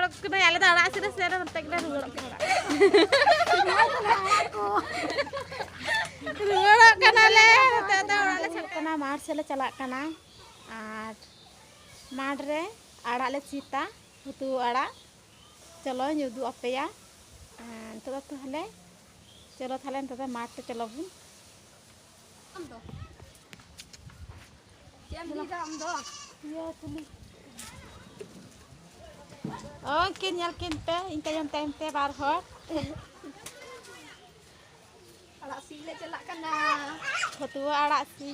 ᱨᱚᱲ ᱠᱟᱱᱟ ᱟᱞᱮ ᱫᱚ ᱟᱲᱟᱜ ᱥᱤᱨᱟᱹ ᱥᱮᱨ ᱱᱚᱛᱮ ᱜᱮᱞᱮ ᱨᱩᱣᱟᱹᱲᱚᱜ ᱠᱟᱱᱟ ᱨᱩᱣᱟᱹᱲᱚᱜ ᱠᱟᱱᱟᱞᱮ ᱱᱚᱛᱮ ᱫᱚ ᱚᱲᱟᱜ ᱞᱮ ᱪᱟᱞᱟᱜ ᱠᱟᱱᱟ ᱢᱟᱴᱷ ᱥᱮᱫ ᱞᱮ ᱪᱟᱞᱟᱜ ᱠᱟᱱᱟ ᱟᱨ माठ रे आड़ा ले सीता उतु आड़ा चलो उदू अपेया तो ताहले चलो ताहले तो माठ ते चलो बुन किन याल किन पे इन तयम टाइम ते बार हर आड़ा सी ले चला कना उतु आड़ा सी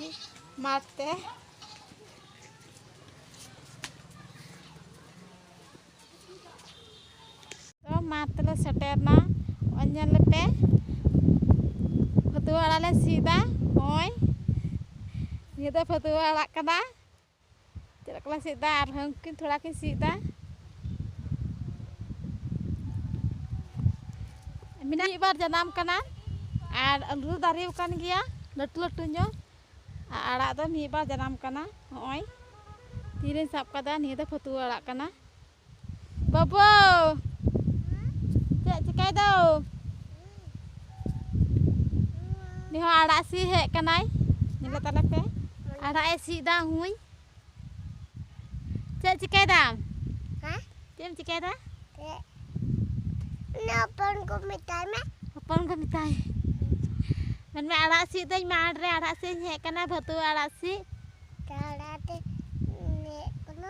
माठ ते मातले सेटेरना अन्यन लेपे फतुआ आड़ा ले सीदा होय निदा फतुआ आड़ा कदा चलकला सीदा आर हंकिन थोड़ा किन सीदा मिना बार जनाम कना आर अलू दारी कान गया लटू लटू नो आड़ा दो मी बार जनाम कना होय तीरे साब कदा निदा फतुआ आड़ा कना बाबू चिकाय दो निहो आड़ा सी हे कनाय निले तले पे आड़ा ए सीदा हुई चे चिकाय दाम हां चेम चिकाय दा ना अपन को मिटाई मन में आड़ा सी दई माड रे आड़ा सी हे कना भतु आड़ा सी आड़ा ते ने कोन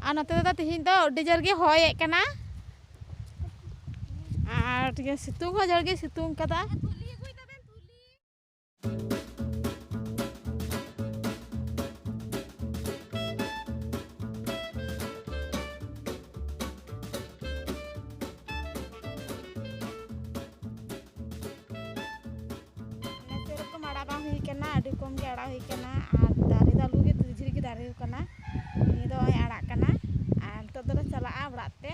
आ नते दा तिहिन दो अड्डी जोर गे होय कना आर टिके सितुंग हो जड़गे सितुंग कदा आड़ा बा हुई कना अड्डी कम गे आड़ा हुई कना आर दारी दालू गे तिजरी गे दारी कना नि दो आड़ा कना आर तो दो चला ओड़ा ते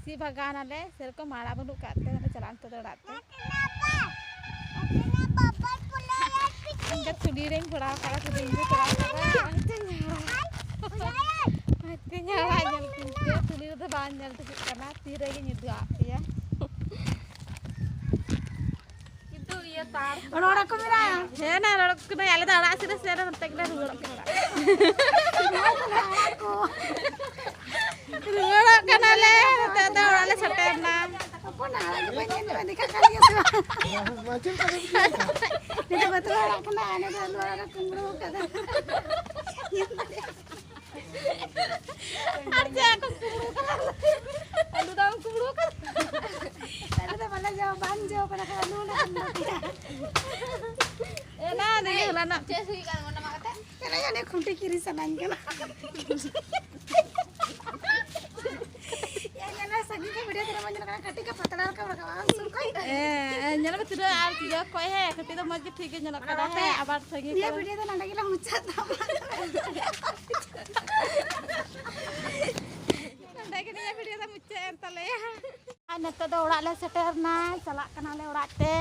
सी बागान आले सेरकम आड़ा बनु काते चला तो ओड़ाते इनका थुली रेंग पड़ा करा थुली इंगे पड़ा करा जल किनते थुली तो बान जल तो करना तीरे के निदु आपिया किंतु ये तार ओड़ा को मेरा है ना रोड को ना आले आड़ा सिरे सेर नते गले रुवड़ कनाले नते दो ओड़ा ले छटेरना अपन आड़ा के बने देखा खाली माचुन कर निते बतवा रखना आने दो लोड़ा कुमड़ो कदा अच्छा को कुमड़ो कदा अलू दाम कुमड़ो कदा अरे तो वाला जाओ बांध जाओ पर नो ना ए ना नहीं होला ना चेस हुई का मोना मागते चला जाने खुंटी किरी सनान के सगी के वीडियो तेरा मंजन का कटी का पतला का रखा सुन कोई ए जन में तिरो आर तिरो कोई है कटी तो मज ठीक है जन कदा है आबार सगी ये वीडियो तो नंदा गेला मुच्छा था नंदा के ये वीडियो तो मुच्छा तले आ नते दो ओड़ा ले सेटेरना चला कना ले ओड़ा ते